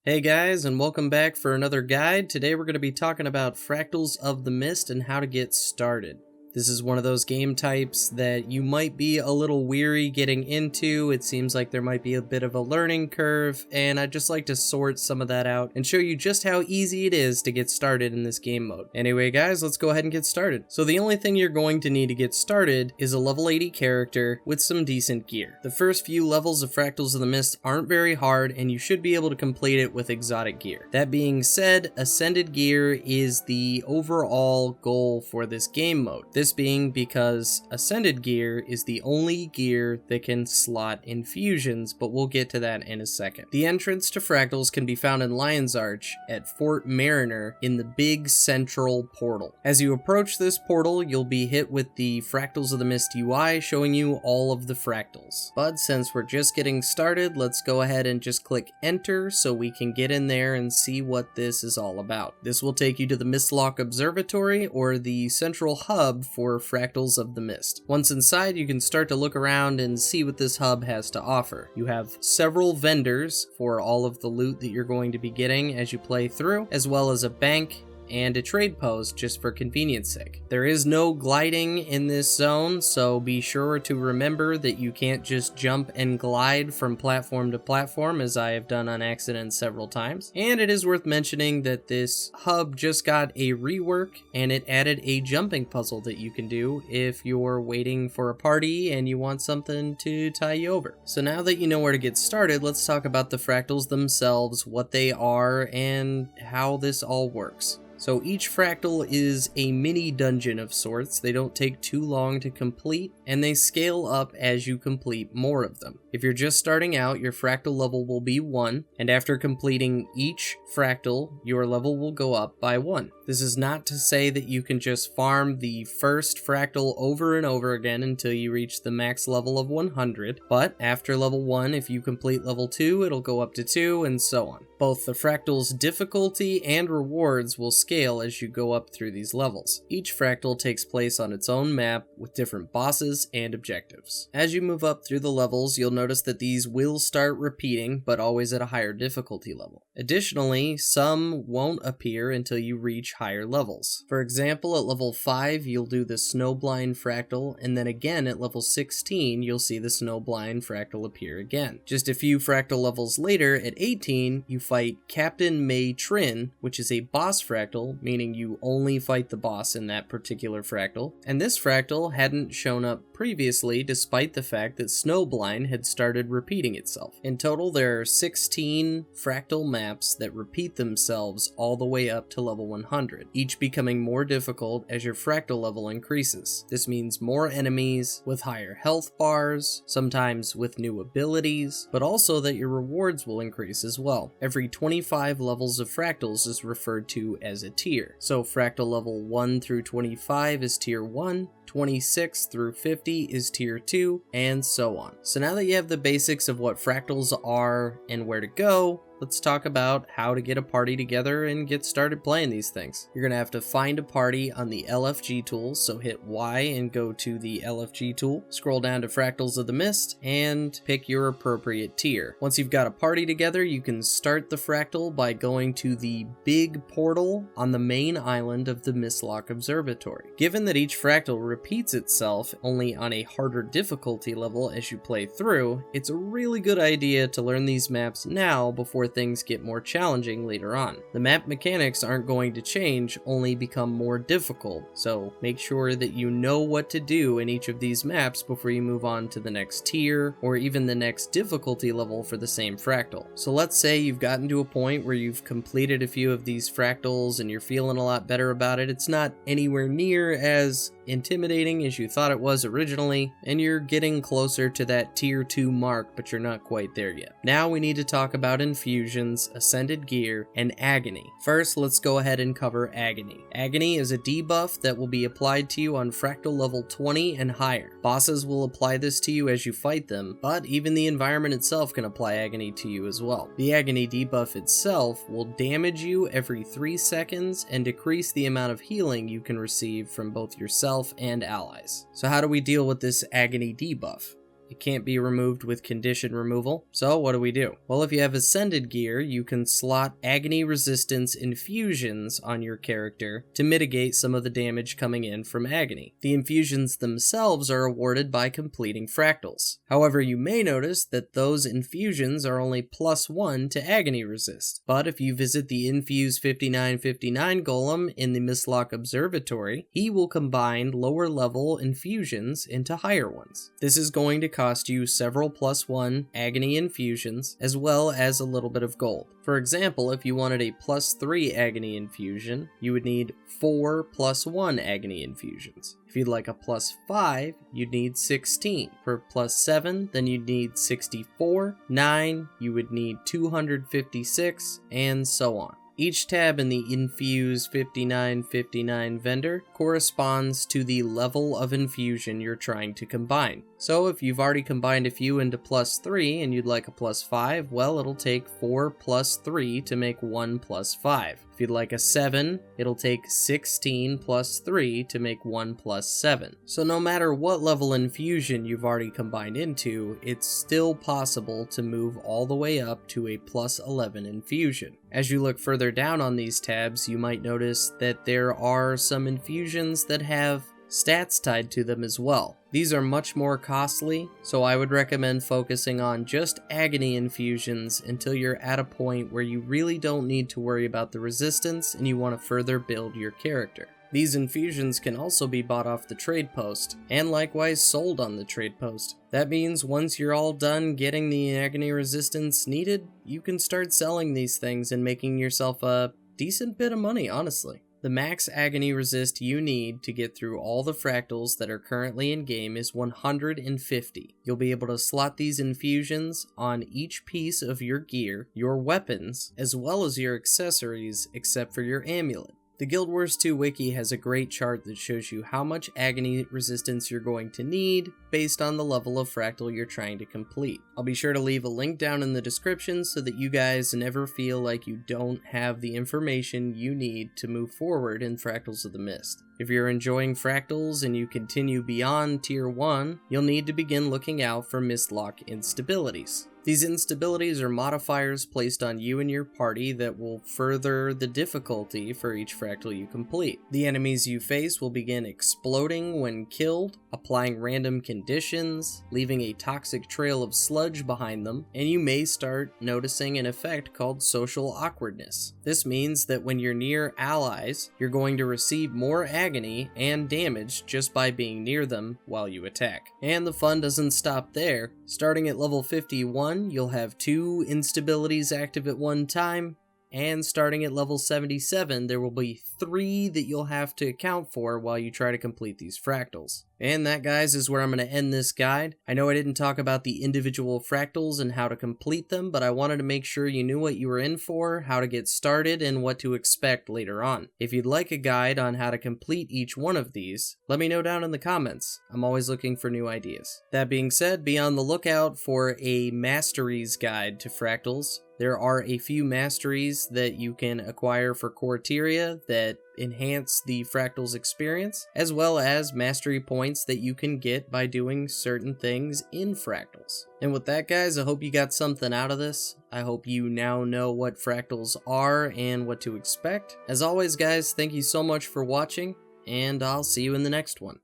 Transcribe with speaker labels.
Speaker 1: Hey guys, and welcome back for another guide. Today we're going to be talking about Fractals of the Mist and how to get started. This is one of those game types that you might be a little weary getting into. It seems like there might be a bit of a learning curve, and I'd just like to sort some of that out and show you just how easy it is to get started in this game mode. Anyway guys, let's go ahead and get started. So the only thing you're going to need to get started is a level 80 character with some decent gear. The first few levels of Fractals of the Mist aren't very hard, and you should be able to complete it with exotic gear. That being said, Ascended gear is the overall goal for this game mode. This being because Ascended gear is the only gear that can slot Infusions, but we'll get to that in a second. The entrance to Fractals can be found in Lion's Arch at Fort Mariner in the big central portal. As you approach this portal, you'll be hit with the Fractals of the Mist UI showing you all of the fractals. But since we're just getting started, let's go ahead and just click enter so we can get in there and see what this is all about. This will take you to the Mistlock Observatory, or the central hub for Fractals of the Mist. Once inside, you can start to look around and see what this hub has to offer. You have several vendors for all of the loot that you're going to be getting as you play through, as well as a bank and a trade post just for convenience sake. There is no gliding in this zone, so be sure to remember that you can't just jump and glide from platform to platform, as I have done on accident several times. And it is worth mentioning that this hub just got a rework, and it added a jumping puzzle that you can do if you're waiting for a party and you want something to tie you over. So now that you know where to get started, let's talk about the fractals themselves, what they are, and how this all works. So each fractal is a mini dungeon of sorts. They don't take too long to complete, and they scale up as you complete more of them. If you're just starting out, your fractal level will be 1, and after completing each fractal, your level will go up by 1. This is not to say that you can just farm the first fractal over and over again until you reach the max level of 100, but after level 1, if you complete level 2, it'll go up to 2, and so on. Both the fractal's difficulty and rewards will scale as you go up through these levels. Each fractal takes place on its own map with different bosses and objectives. As you move up through the levels, you'll notice that these will start repeating, but always at a higher difficulty level. Additionally, some won't appear until you reach higher levels. For example, at level 5, you'll do the Snowblind fractal, and then again at level 16, you'll see the Snowblind fractal appear again. Just a few fractal levels later, at 18, you fight Captain Matron, which is a boss fractal, meaning you only fight the boss in that particular fractal. And this fractal hadn't shown up previously, despite the fact that Snowblind had started repeating itself. In total, there are 16 fractal maps that repeat themselves all the way up to level 100, each becoming more difficult as your fractal level increases. This means more enemies with higher health bars, sometimes with new abilities, but also that your rewards will increase as well. Every 25 levels of fractals is referred to as a tier. So fractal level 1 through 25 is tier 1, 26 through 50 is tier 2, and so on. So now that you have the basics of what fractals are and where to go, let's talk about how to get a party together and get started playing these things. You're going to have to find a party on the LFG tool, so hit Y and go to the LFG tool, scroll down to Fractals of the Mist, and pick your appropriate tier. Once you've got a party together, you can start the fractal by going to the big portal on the main island of the Mistlock Observatory. Given that each fractal repeats itself only on a harder difficulty level as you play through, it's a really good idea to learn these maps now before things get more challenging later on. The map mechanics aren't going to change, only become more difficult, so make sure that you know what to do in each of these maps before you move on to the next tier, or even the next difficulty level for the same fractal. So let's say you've gotten to a point where you've completed a few of these fractals and you're feeling a lot better about it. It's not anywhere near as intimidating as you thought it was originally, and you're getting closer to that tier 2 mark, but you're not quite there yet. Now we need to talk about Infusions, Ascended Gear, and Agony. First, let's go ahead and cover Agony. Agony is a debuff that will be applied to you on fractal level 20 and higher. Bosses will apply this to you as you fight them, but even the environment itself can apply Agony to you as well. The Agony debuff itself will damage you every 3 seconds and decrease the amount of healing you can receive from both yourself and allies. So how do we deal with this Agony debuff? It can't be removed with condition removal. So what do? Well, if you have Ascended gear, you can slot Agony Resistance Infusions on your character to mitigate some of the damage coming in from Agony. The infusions themselves are awarded by completing Fractals. However, you may notice that those infusions are only +1 to Agony Resist. But if you visit the Infuse 5959 Golem in the Mistlock Observatory, he will combine lower level infusions into higher ones. This is going to cost you several +1 Agony infusions, as well as a little bit of gold. For example, if you wanted a +3 Agony infusion, you would need 4 +1 Agony infusions. If you'd like a +5, you'd need 16. For +7, then you'd need 64. 9, you would need 256, and so on. Each tab in the Infuse 5959 vendor corresponds to the level of infusion you're trying to combine. So if you've already combined a few into +3 and you'd like a +5, well, it'll take 4 +3 to make 1 +5. If you'd like a 7, it'll take 16 +3 to make 1 +7. So no matter what level infusion you've already combined into, it's still possible to move all the way up to a +11 infusion. As you look further down on these tabs, you might notice that there are some infusions that have stats tied to them as well. These are much more costly, so I would recommend focusing on just Agony infusions until you're at a point where you really don't need to worry about the resistance and you want to further build your character. These infusions can also be bought off the trade post, and likewise sold on the trade post. That means once you're all done getting the Agony resistance needed, you can start selling these things and making yourself a decent bit of money, honestly. The max Agony resist you need to get through all the fractals that are currently in game is 150. You'll be able to slot these infusions on each piece of your gear, your weapons, as well as your accessories except for your amulet. The Guild Wars 2 wiki has a great chart that shows you how much Agony resistance you're going to need based on the level of fractal you're trying to complete. I'll be sure to leave a link down in the description so that you guys never feel like you don't have the information you need to move forward in Fractals of the Mist. If you're enjoying Fractals and you continue beyond Tier 1, you'll need to begin looking out for Mistlock instabilities. These instabilities are modifiers placed on you and your party that will further the difficulty for each fractal you complete. The enemies you face will begin exploding when killed, applying random conditions, leaving a toxic trail of sludge behind them, and you may start noticing an effect called social awkwardness. This means that when you're near allies, you're going to receive more agony and damage just by being near them while you attack. And the fun doesn't stop there. Starting at level 51, you'll have 2 instabilities active at one time, and starting at level 77, there will be 3 that you'll have to account for while you try to complete these fractals. And that, guys, is where I'm going to end this guide. I know I didn't talk about the individual fractals and how to complete them, but I wanted to make sure you knew what you were in for, how to get started, and what to expect later on. If you'd like a guide on how to complete each one of these, let me know down in the comments. I'm always looking for new ideas. That being said, be on the lookout for a masteries guide to fractals. There are a few masteries that you can acquire for Corteria that enhance the Fractals experience, as well as mastery points that you can get by doing certain things in Fractals. And with that, guys, I hope you got something out of this. I hope you now know what Fractals are and what to expect. As always, guys, thank you so much for watching, and I'll see you in the next one.